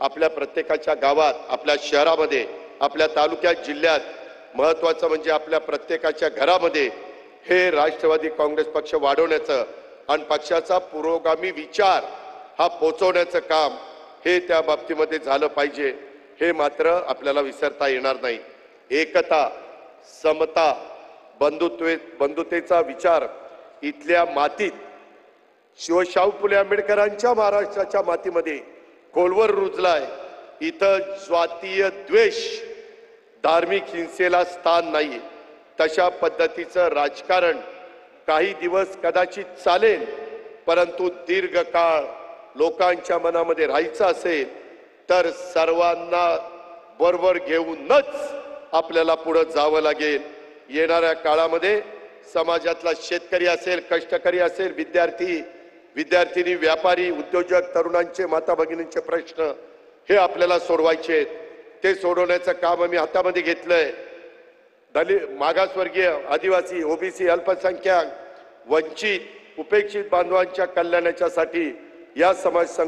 आपल्या प्रत्येकाच्या गावात, आपल्या शहरामध्ये, आपल्या तालुक्यात, जिल्ह्यात, महत्त्वाचं म्हणजे आपल्या प्रत्येकाच्या घरामध्ये हे राष्ट्रवादी काँग्रेस पक्ष वाढवण्याचं आणि पक्षाचा पुरोगामी विचार हा पोचवण्याचं काम हे त्या बाबतीमध्ये झालं पाहिजे। हे मात्र आपल्याला विसरता येणार नाही। एकता, समता, बंधुतेचा विचार इथल्या मातीत शिवशाहू फुले आंबेडकरांच्या महाराष्ट्राच्या मातीमध्ये खोलवर रुजलाय। इथं जातीय द्वेष, धार्मिक हिंसेला स्थान नाही। तशा पद्धतीचं राजकारण काही दिवस कदाचित चालेल, परंतु दीर्घकाळ लोकांच्या मनामध्ये राहायचं असेल तर सर्वांना बरोबर घेऊनच आपल्याला पुढे जावं लागेल। येणाऱ्या काळामध्ये समाजातला शेतकरी असेल, कष्टकरी असेल, विद्यार्थी, व्यापारी, उद्योजक, तरुणांचे, माता भगिनींचे प्रश्न हे आपल्याला सोडवायचे आहेत। ते सोडवण्याचं काम आम्ही हातामध्ये घेतलंय। दलित, मागासवर्गीय, आदिवासी, ओबीसी, अल्पसंख्याक, वंचित, उपेक्षित बांधवांच्या कल्याणासाठी या समाज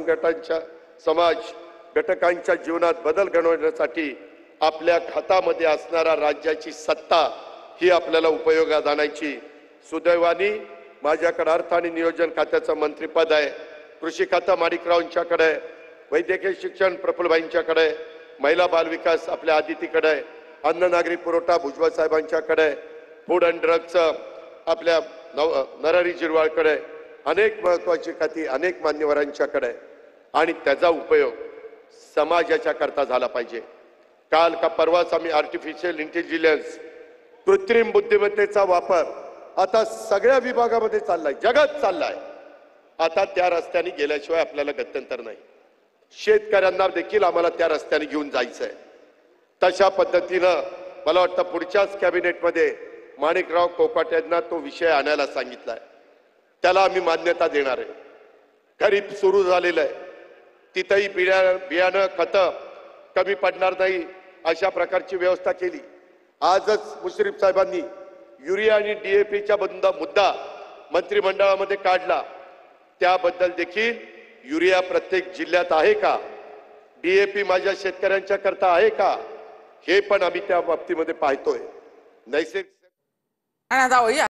घटकांच्या जीवनात बदल घडवण्यासाठी आपल्या हातामध्ये असणारा राज्याची सत्ता ही आपल्याला उपयोगात आणायची। सुदैवाने माझ्याकडे अर्थ आणि नियोजन खात्याचं मंत्रिपद आहे, कृषी खातं माणिकरावांच्याकडे, वैद्यकीय शिक्षण प्रफुल्लभाईंच्याकडे, महिला बाल विकास आपल्या आदितीकडे, अन्न नागरी पुरवठा भुजबळ साहेबांच्याकडे, फूड अँड ड्रग्सचं आपल्या नरहरी झिरवाळकडे, अनेक महत्त्वाची खाती अनेक मान्यवरांच्याकडे, आणि त्याचा उपयोग समाजाच्या करता झाला पाहिजे। काल का परवाच आम्ही आर्टिफिशियल इंटेलिजन्स, कृत्रिम बुद्धिमत्तेचा वापर आता सगळ्या विभागामध्ये चाललाय, जगात चाललाय। आता त्या रस्त्याने गेल्याशिवाय आपल्याला गत्यंतर नाही। शेतकऱ्यांना देखील आम्हाला त्या रस्त्याने घेऊन जायचंय। तशा पद्धतीनं मला वाटतं पुढच्याच कॅबिनेटमध्ये माणिकराव कोकाटेंना तो विषय आणायला सांगितलाय, त्याला आम्ही मान्यता देणार आहे। खरीप सुरू झालेलं आहे, तिथेही बियाणं खतं कमी पडणार नाही अशा प्रकारची व्यवस्था केली। आजच मुश्रीफ साहेबांनी युरिया आणि डीएपीचा मुद्दा मंत्रिमंडळामध्ये काढला। त्याबद्दल देखील युरिया प्रत्येक जिल्ह्यात आहे का, डीएपी माझ्या शेतकऱ्यांच्या करता आहे का, हे पण आम्ही त्या बाबतीमध्ये पाहतोय। नैसर्गिक